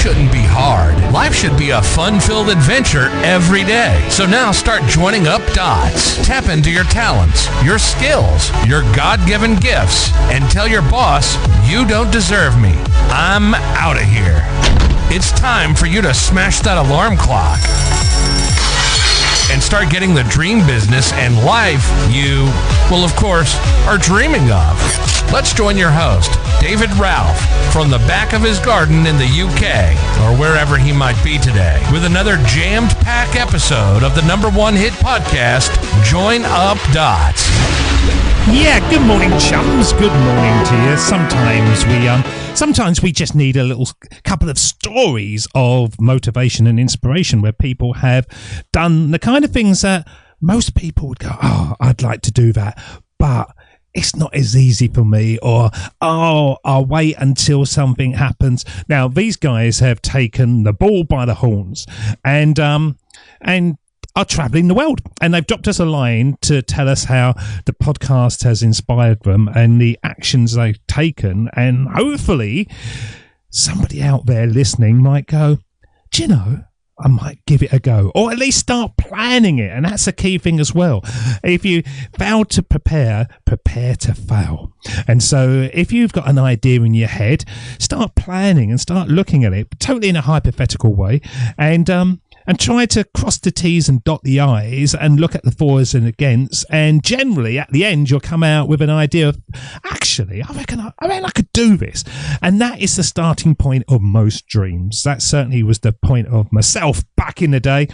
shouldn't be hard. Life should be a fun-filled adventure every day. So now start joining up dots. Tap into your talents, your skills, your God-given gifts, and tell your boss, you don't deserve me. I'm out of here. It's time for you to smash that alarm clock and start getting the dream business and life you, well, of course, are dreaming of. Let's join your host, David Ralph, from the back of his garden in the UK, or wherever he might be today, with another jammed-packed episode of the #1 hit podcast, Join Up Dots. Yeah, good morning, chums. Good morning to you. Sometimes we just need a little couple of stories of motivation and inspiration where people have done the kind of things that most people would go, oh, I'd like to do that, but it's not as easy for me, or, oh, I'll wait until something happens. Now, these guys have taken the bull by the horns and are travelling the world, and they've dropped us a line to tell us how the podcast has inspired them and the actions they've taken, and hopefully somebody out there listening might go, do you know, I might give it a go, or at least start planning it. And that's a key thing as well. If you fail to prepare to fail. And so if you've got an idea in your head, start planning and start looking at it totally in a hypothetical way, and try to cross the T's and dot the I's and look at the fors and against. And generally, at the end, you'll come out with an idea of, actually, I reckon I could do this. And that is the starting point of most dreams. That certainly was the point of myself back in the day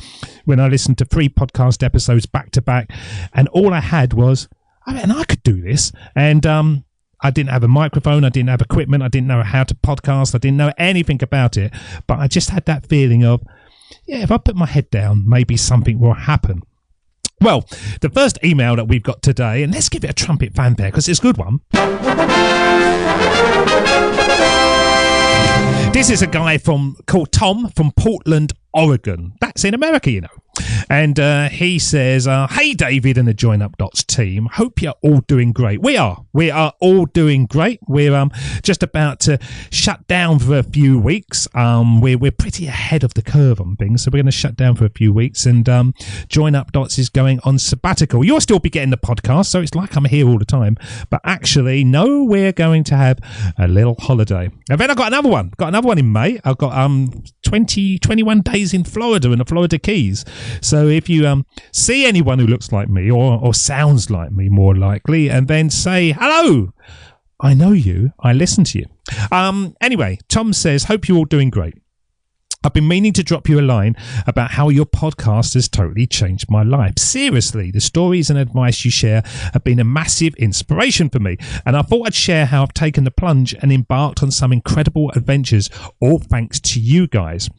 when I listened to 3 podcast episodes back to back. And all I had was, I reckon I could do this. And I didn't have a microphone. I didn't have equipment. I didn't know how to podcast. I didn't know anything about it. But I just had that feeling of, yeah, if I put my head down, maybe something will happen. Well, the first email that we've got today, and let's give it a trumpet fanfare because it's a good one. This is a guy called Tom from Portland, Oregon. That's in America, you know. And he says, hey, David and the Join Up Dots team. Hope you're all doing great. We are all doing great. We're just about to shut down for a few weeks. We're pretty ahead of the curve on things, so we're going to shut down for a few weeks. And Join Up Dots is going on sabbatical. You'll still be getting the podcast, so it's like I'm here all the time. But actually, no, we're going to have a little holiday. And then I've got another one. Got another one in May. I've got 21 days in Florida, in the Florida Keys. So if you see anyone who looks like me or sounds like me, more likely, and then say, hello, I know you, I listen to you. Anyway, Tom says, hope you're all doing great. I've been meaning to drop you a line about how your podcast has totally changed my life. Seriously, the stories and advice you share have been a massive inspiration for me. And I thought I'd share how I've taken the plunge and embarked on some incredible adventures, all thanks to you guys.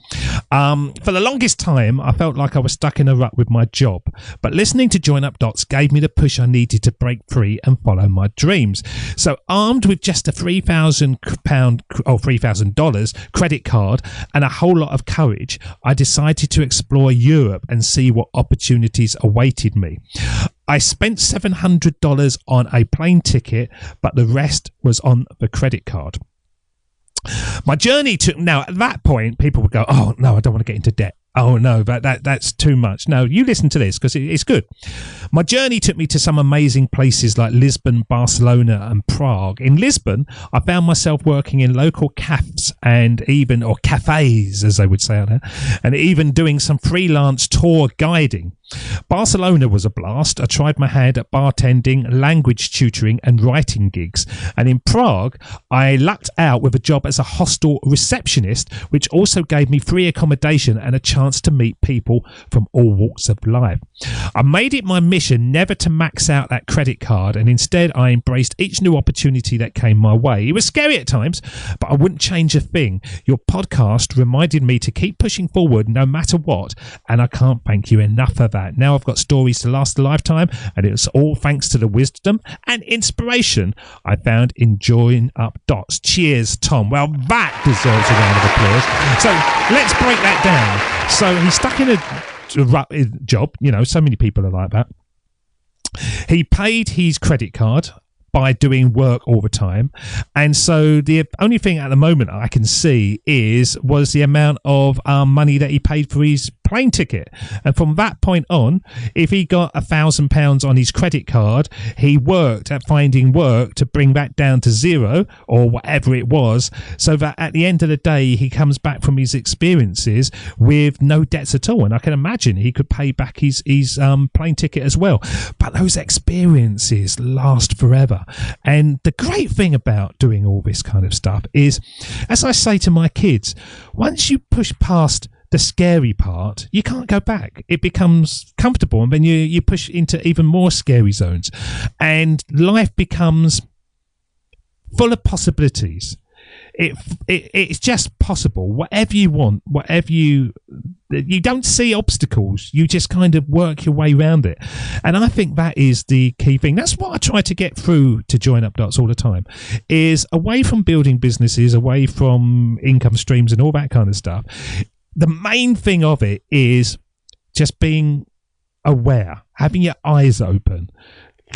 For the longest time, I felt like I was stuck in a rut with my job. But listening to Join Up Dots gave me the push I needed to break free and follow my dreams. So armed with just a $3,000 credit card and a whole lot of courage, I decided to explore Europe and see what opportunities awaited me. I spent $700 on a plane ticket, but the rest was on the credit card. My journey now at that point, people would go, oh no, I don't want to get into debt. Oh no, that's too much. No, you listen to this because it's good. My journey took me to some amazing places like Lisbon, Barcelona and Prague. In Lisbon, I found myself working in local cafes or cafes, as they would say out there, and even doing some freelance tour guiding. Barcelona was a blast. I tried my hand at bartending, language tutoring and writing gigs. And in Prague, I lucked out with a job as a hostel receptionist, which also gave me free accommodation and a chance to meet people from all walks of life. I made it my mission never to max out that credit card, and instead I embraced each new opportunity that came my way. It was scary at times, but I wouldn't change a thing. Your podcast reminded me to keep pushing forward no matter what, and I can't thank you enough for that. Now I've got stories to last a lifetime, and it's all thanks to the wisdom and inspiration I found in Join Up Dots. Cheers, Tom. Well, that deserves a round of applause. So let's break that down. So he's stuck in a job. You know, so many people are like that. He paid his credit card by doing work all the time. And so the only thing at the moment I can see was the amount of money that he paid for his plane ticket. And from that point on, if he got £1,000 on his credit card, he worked at finding work to bring that down to zero or whatever it was, so that at the end of the day he comes back from his experiences with no debts at all. And I can imagine he could pay back his plane ticket as well. But those experiences last forever. And the great thing about doing all this kind of stuff is, as I say to my kids, once you push past the scary part, you can't go back. It becomes comfortable, and then you push into even more scary zones, and life becomes full of possibilities. It's just possible. Whatever you want, whatever you don't see obstacles, you just kind of work your way around it. And I think that is the key thing. That's what I try to get through to Join Up Dots all the time, is away from building businesses, away from income streams and all that kind of stuff. The main thing of it is just being aware, having your eyes open,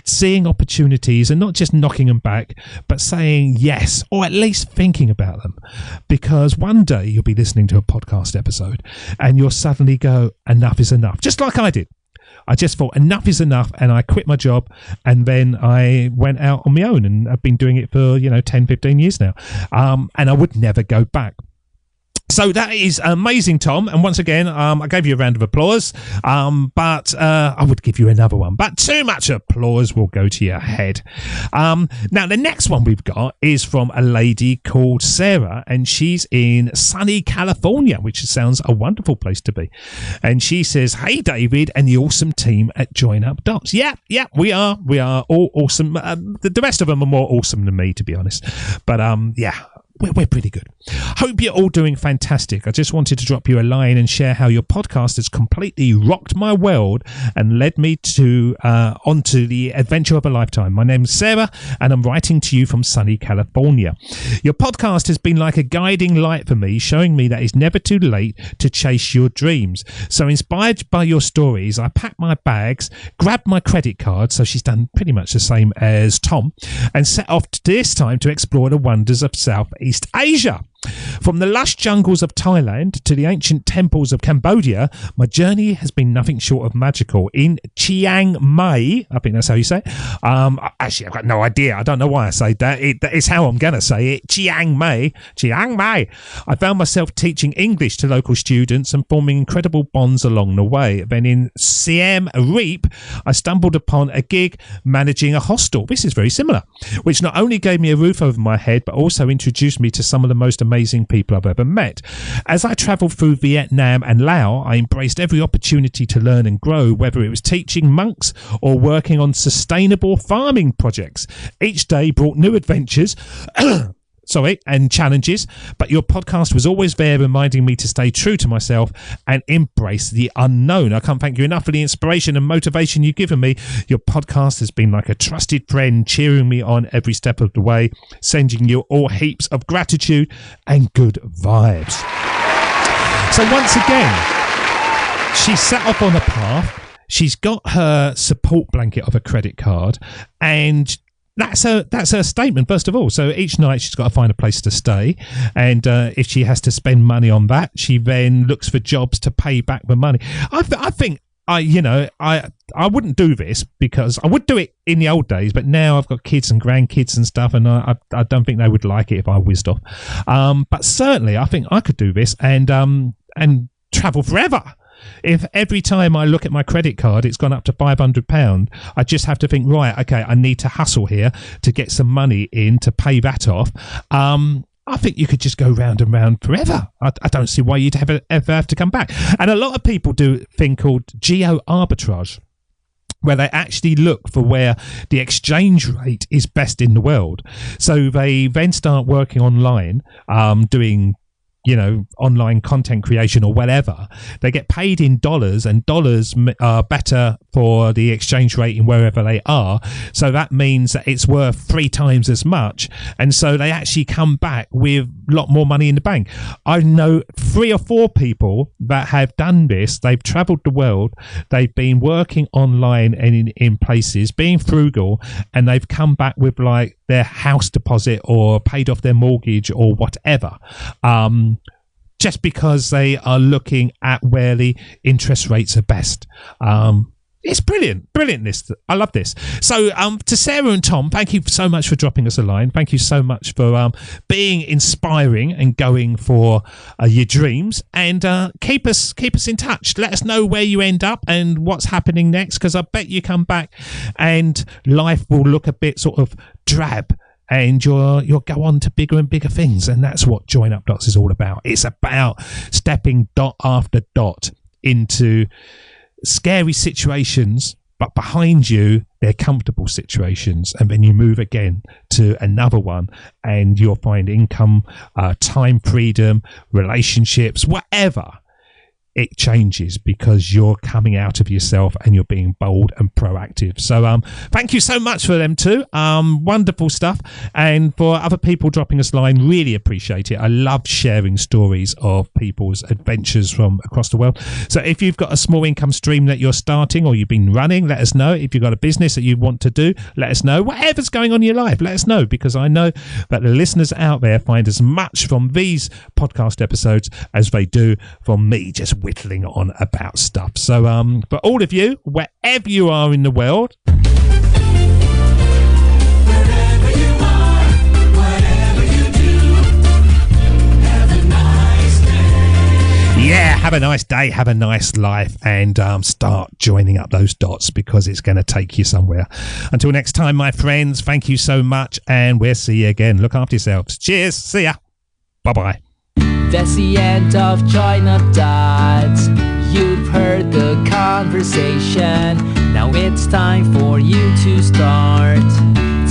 seeing opportunities and not just knocking them back, but saying yes, or at least thinking about them. Because one day you'll be listening to a podcast episode and you'll suddenly go, enough is enough. Just like I did. I just thought enough is enough, and I quit my job, and then I went out on my own, and I've been doing it for 10, 15 years now. And I would never go back. So that is amazing, Tom. And once again, I gave you a round of applause, but I would give you another one. But too much applause will go to your head. Now, the next one we've got is from a lady called Sarah, and she's in sunny California, which sounds a wonderful place to be. And she says, "Hey, David and the awesome team at Join Up Dots." Yeah, we are all awesome. The rest of them are more awesome than me, to be honest. But yeah. We're pretty good. Hope you're all doing fantastic. I just wanted to drop you a line and share how your podcast has completely rocked my world and led me to onto the adventure of a lifetime. My name's Sarah, and I'm writing to you from sunny California. Your podcast has been like a guiding light for me, showing me that it's never too late to chase your dreams. So inspired by your stories, I packed my bags, grabbed my credit card, so she's done pretty much the same as Tom, and set off this time to explore the wonders of Southeast Asia. From the lush jungles of Thailand to the ancient temples of Cambodia, my journey has been nothing short of magical. In Chiang Mai, I think that's how you say it. Actually, I've got no idea. I don't know why I say that. It's how I'm going to say it. Chiang Mai. Chiang Mai. I found myself teaching English to local students and forming incredible bonds along the way. Then in Siem Reap, I stumbled upon a gig managing a hostel. This is very similar, which not only gave me a roof over my head, but also introduced me to some of the most amazing people I've ever met. As I travelled through Vietnam and Laos, I embraced every opportunity to learn and grow, whether it was teaching monks or working on sustainable farming projects. Each day brought new adventures and challenges, but your podcast was always there, reminding me to stay true to myself and embrace the unknown. I can't thank you enough for the inspiration and motivation you've given me. Your podcast has been like a trusted friend, cheering me on every step of the way, sending you all heaps of gratitude and good vibes. So once again, she set off on a path. She's got her support blanket of a credit card, and that's her statement, first of all. So each night she's got to find a place to stay, and if she has to spend money on that, she then looks for jobs to pay back the money. I think I wouldn't do this, because I would do it in the old days, but now I've got kids and grandkids and stuff, and I don't think they would like it if I whizzed off. But certainly I think I could do this and travel forever. If every time I look at my credit card, it's gone up to £500, I just have to think, right, okay, I need to hustle here to get some money in to pay that off. I think you could just go round and round forever. I don't see why you'd ever have to come back. And a lot of people do a thing called geo-arbitrage, where they actually look for where the exchange rate is best in the world. So they then start working online, doing online content creation or whatever, they get paid in dollars, and dollars are better for the exchange rate in wherever they are. So that means that it's worth 3 times as much. And so they actually come back with a lot more money in the bank. I know 3 or 4 people that have done this. They've traveled the world. They've been working online and in places, being frugal, and they've come back with like their house deposit or paid off their mortgage or whatever. Just because they are looking at where the interest rates are best. It's brilliant. I love this. So to Sarah and Tom, thank you so much for dropping us a line. Thank you so much for being inspiring and going for your dreams. And keep us in touch. Let us know where you end up and what's happening next, because I bet you come back and life will look a bit sort of drab. And you'll go on to bigger and bigger things. And that's what Join Up Dots is all about. It's about stepping dot after dot into scary situations, but behind you, they're comfortable situations. And then you move again to another one, and you'll find income, time freedom, relationships, whatever. It changes because you're coming out of yourself and you're being bold and proactive. So thank you so much for them too. Wonderful stuff. And for other people dropping us a line, really appreciate it. I love sharing stories of people's adventures from across the world. So if you've got a small income stream that you're starting or you've been running, let us know. If you've got a business that you want to do, let us know. Whatever's going on in your life, let us know, because I know that the listeners out there find as much from these podcast episodes as they do from me just whittling on about stuff. So for all of you, wherever you are in the world, wherever you are, whatever you do, have a nice day. Yeah, have a nice day, have a nice life, and start joining up those dots, because it's going to take you somewhere. Until next time, my friends, thank you so much, and we'll see you again. Look after yourselves. Cheers. See ya. Bye-bye. That's the end of Join Up Dots. You've heard the conversation. Now it's time for you to start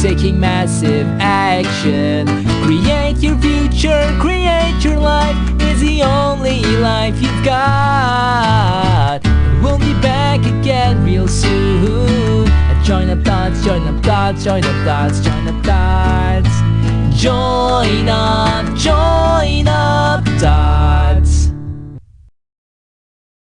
taking massive action. Create your future, create your life. It's the only life you've got. We'll be back again real soon. Join Up Dots, Join Up Dots, Join Up Dots, Join Up Dots. Join up,